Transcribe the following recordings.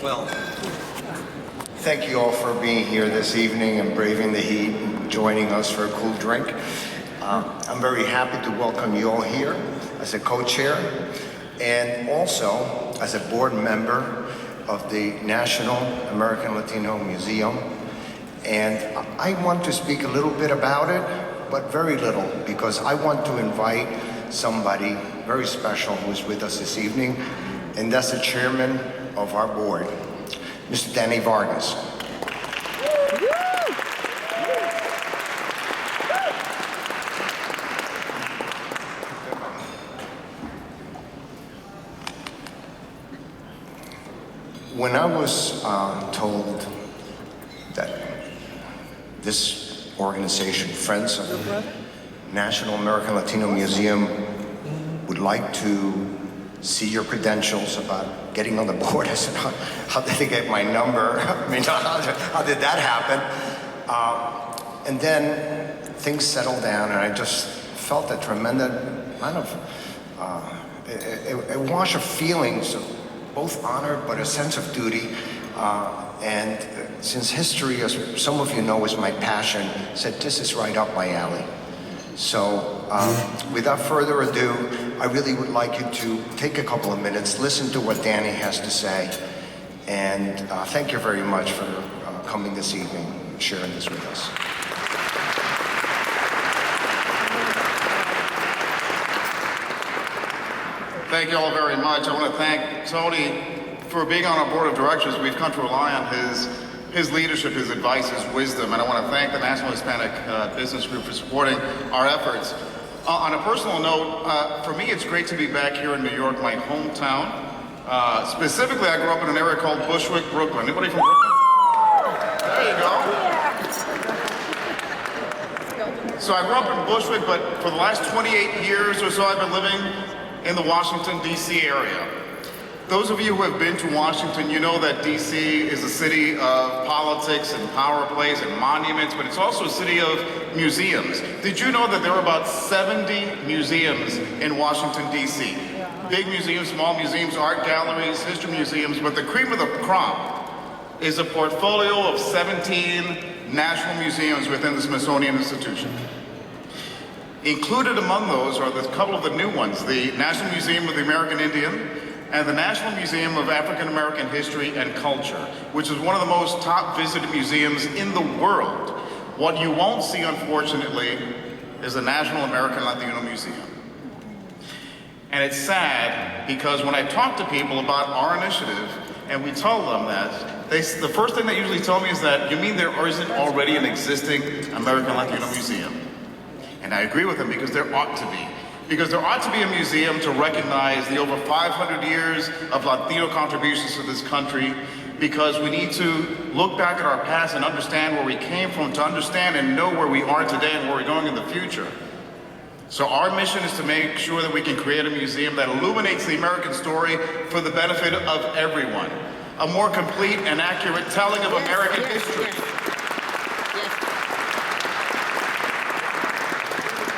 Well, thank you all for being here this evening and braving the heat and joining us for a cool drink. I'm very happy to welcome you all here as a co-chair and also as a board member of the National American Latino Museum. And I want to speak a little bit about it, but very little, because I want to invite somebody very special who's with us this evening, and that's the chairman of our board, Mr. Danny Vargas. When I was told that this organization, Friends of the National American Latino Museum, would like to see your credentials about getting on the board, I said, how did they get my number? I mean, how did that happen? And then things settled down, and I just felt a tremendous amount of a wash of feelings of both honor, but a sense of duty. And since history, as some of you know, is my passion, said this is right up my alley. So without further ado, I really would like you to take a couple of minutes, listen to what Danny has to say, and thank you very much for coming this evening and sharing this with us. Thank you all very much. I want to thank Tony for being on our board of directors. We've come to rely on his leadership, his advice, his wisdom, and I want to thank the National Hispanic Business Group for supporting our efforts. On a personal note, for me it's great to be back here in New York, my hometown. Specifically, I grew up in an area called Bushwick, Brooklyn. Anybody from Brooklyn? There you go. So I grew up in Bushwick, but for the last 28 years or so I've been living in the Washington, D.C. area. Those of you who have been to Washington, you know that D.C. is a city of politics and power plays and monuments, but it's also a city of museums. Did you know that there are about 70 museums in Washington, D.C.? Big museums, small museums, art galleries, history museums, but the cream of the crop is a portfolio of 17 national museums within the Smithsonian Institution. Included among those are a couple of the new ones, the National Museum of the American Indian and the National Museum of African American History and Culture, which is one of the most top visited museums in the world. What you won't see, unfortunately, is the National American Latino Museum. And it's sad because when I talk to people about our initiative and we tell them that, the first thing they usually tell me is that, you mean there isn't already an existing American Latino Museum? And I agree with them because there ought to be. Because there ought to be a museum to recognize the over 500 years of Latino contributions to this country, because we need to look back at our past and understand where we came from, to understand and know where we are today and where we're going in the future. So our mission is to make sure that we can create a museum that illuminates the American story for the benefit of everyone. A more complete and accurate telling of American history.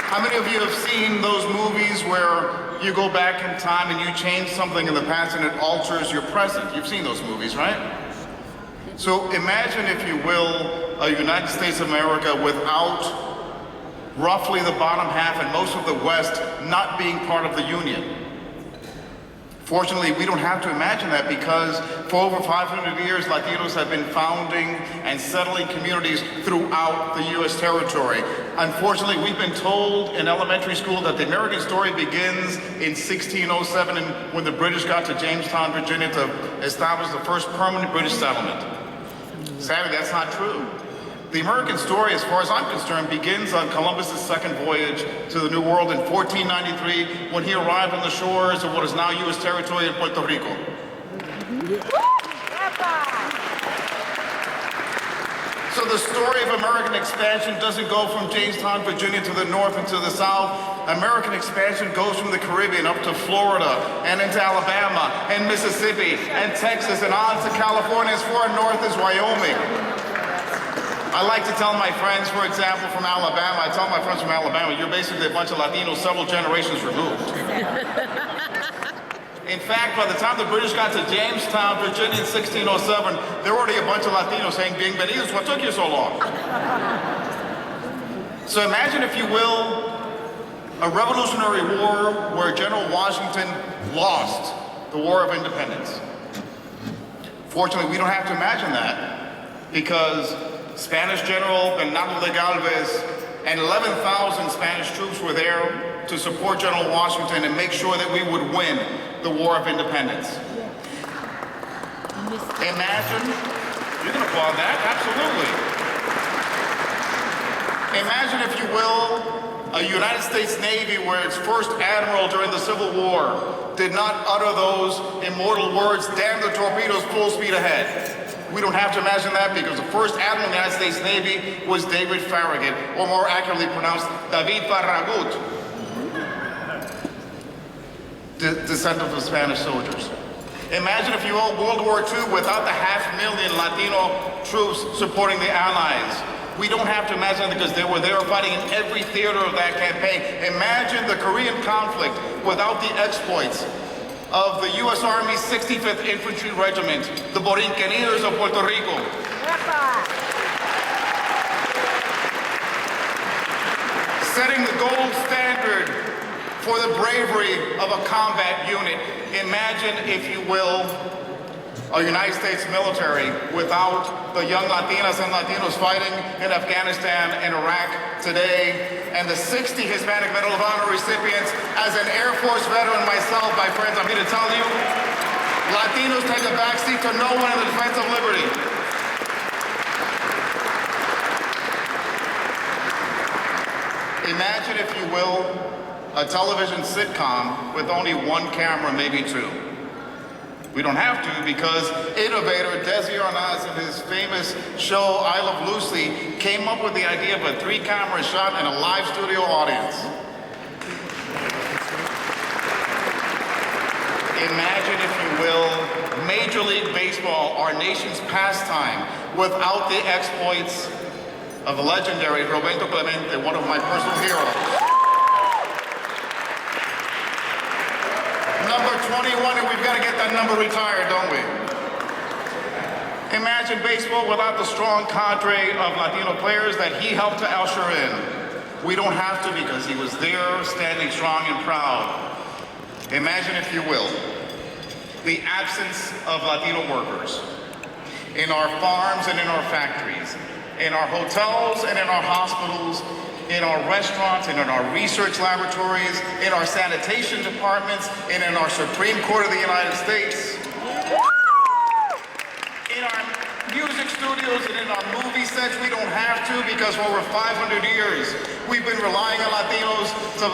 How many of you have seen those movies where you go back in time and you change something in the past and it alters your present? You've seen those movies, right? So imagine, if you will, a United States of America without roughly the bottom half and most of the West not being part of the Union. Fortunately, we don't have to imagine that, because for over 500 years, Latinos have been founding and settling communities throughout the U.S. territory. Unfortunately, we've been told in elementary school that the American story begins in 1607 when the British got to Jamestown, Virginia to establish the first permanent British settlement. Sadly, that's not true. The American story, as far as I'm concerned, begins on Columbus's second voyage to the New World in 1493, when he arrived on the shores of what is now U.S. territory in Puerto Rico. So the story of American expansion doesn't go from Jamestown, Virginia to the north and to the south. American expansion goes from the Caribbean up to Florida and into Alabama and Mississippi and Texas and on to California, as far north as Wyoming. I like to tell my friends, for example, from Alabama, I tell my friends from Alabama, you're basically a bunch of Latinos several generations removed. In fact, by the time the British got to Jamestown, Virginia in 1607, there were already a bunch of Latinos saying, "Bienvenidos, what took you so long?" So imagine, if you will, a Revolutionary War where General Washington lost the War of Independence. Fortunately, we don't have to imagine that, because Spanish General Bernardo de Galvez and 11,000 Spanish troops were there to support General Washington and make sure that we would win the War of Independence. Imagine, you can applaud that, absolutely. Imagine, if you will, a United States Navy where its first admiral during the Civil War did not utter those immortal words, "Damn the torpedoes, full speed ahead." We don't have to imagine that, because the first admiral of the United States Navy was David Farragut, or more accurately pronounced, David Farragut, descendant of Spanish soldiers. Imagine, if you will, World War II without the 500,000 Latino troops supporting the Allies. We don't have to imagine that, because they were there fighting in every theater of that campaign. Imagine the Korean conflict without the exploits of the U.S. Army 65th Infantry Regiment, the Borinqueneers of Puerto Rico. Setting the gold standard for the bravery of a combat unit. Imagine, if you will, a United States military without the young Latinas and Latinos fighting in Afghanistan and Iraq today, and the 60 Hispanic Medal of Honor recipients. As an Air Force veteran myself, my friends, I'm here to tell you, Latinos take a backseat to no one in the defense of liberty. Imagine, if you will, a television sitcom with only one camera, maybe two. We don't have to, because innovator Desi Arnaz, in his famous show I Love Lucy, came up with the idea of a 3-camera shot and a live studio audience. Imagine, if you will, Major League Baseball, our nation's pastime, without the exploits of the legendary Roberto Clemente, one of my personal heroes. Number 21, and we've got to get that number retired, don't we? Imagine baseball without the strong cadre of Latino players that he helped to usher in. We don't have to, because he was there, standing strong and proud. Imagine, if you will, the absence of Latino workers in our farms and in our factories, in our hotels and in our hospitals, in our restaurants and in our research laboratories, in our sanitation departments, and in our Supreme Court of the United States, in our music studios and in our movie sets. We don't have to, because for over 500 years, we've been relying on Latinos to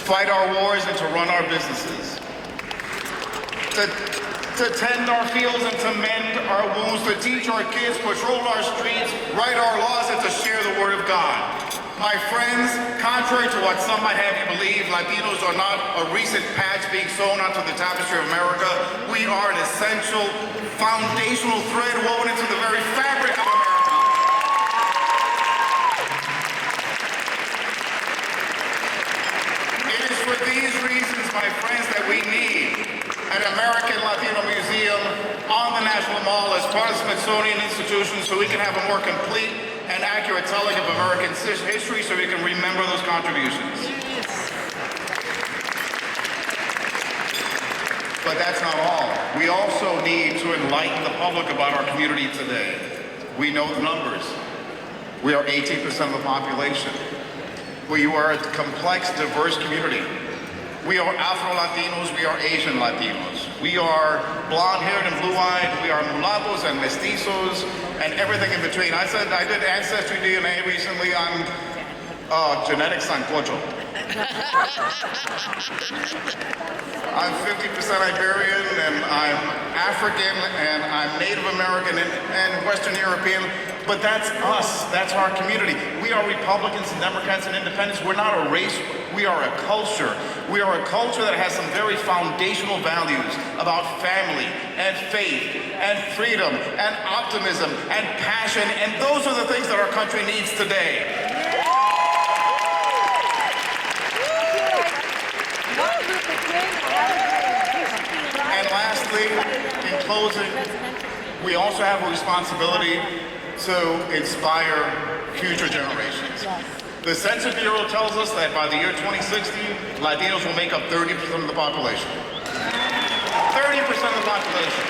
fight our wars and to run our businesses, to tend our fields and to mend our wounds, to teach our kids, patrol our streets, write our laws, and to share the word of God. My friends, contrary to what some might have you believe, Latinos are not a recent patch being sewn onto the tapestry of America. We are an essential, foundational thread woven into the very fabric of America. It is for these reasons, my friends, that we need an American Latino Museum on the National Mall as part of the Smithsonian Institution, so we can have a more complete and accurate telling of American history, so we can remember those contributions. But that's not all. We also need to enlighten the public about our community today. We know the numbers. We are 18% of the population. We are a complex, diverse community. We are Afro-Latinos, we are Asian Latinos. We are blonde-haired and blue-eyed, we are mulattos and mestizos, and everything in between. I did Ancestry DNA recently on genetic sancocho. I'm 50% Iberian, and I'm African, and I'm Native American and Western European, but that's us, that's our community. We are Republicans and Democrats and Independents. We're not a race, we are a culture. We are a culture that has some very foundational values about family and faith and freedom and optimism and passion, and those are the things that our country needs today. lastly, in closing, we also have a responsibility to inspire future generations. The Census Bureau tells us that by the year 2060, Latinos will make up 30% of the population. 30% of the population.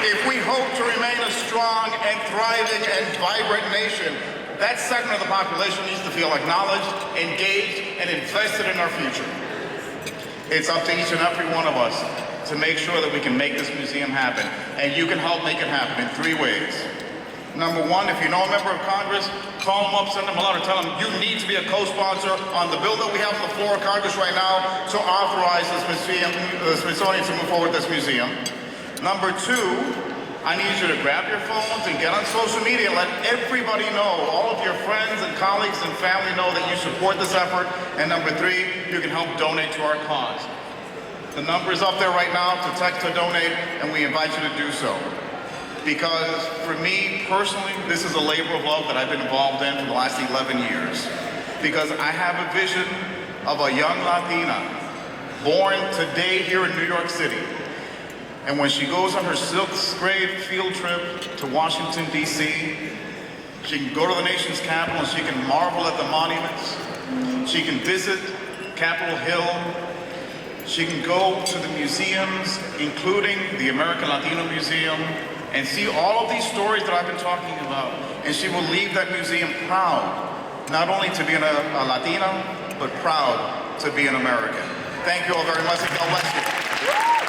If we hope to remain a strong and thriving and vibrant nation, that segment of the population needs to feel acknowledged, engaged, and invested in our future. It's up to each and every one of us to make sure that we can make this museum happen, and you can help make it happen in 3 ways. Number 1, if you know a member of Congress, call them up, send them a letter, tell them you need to be a co-sponsor on the bill that we have on the floor of Congress right now to authorize this museum, the Smithsonian to move forward this museum. Number 2, I need you to grab your phones and get on social media and let everybody know, all of your friends and colleagues and family know that you support this effort. And number 3, you can help donate to our cause. The number is up there right now to text or donate, and we invite you to do so. Because for me personally, this is a labor of love that I've been involved in for the last 11 years. Because I have a vision of a young Latina born today here in New York City. And when she goes on her 6th grade field trip to Washington, D.C., she can go to the nation's capital and she can marvel at the monuments. She can visit Capitol Hill. She can go to the museums, including the American Latino Museum, and see all of these stories that I've been talking about. And she will leave that museum proud, not only to be a Latina, but proud to be an American. Thank you all very much, and God bless you.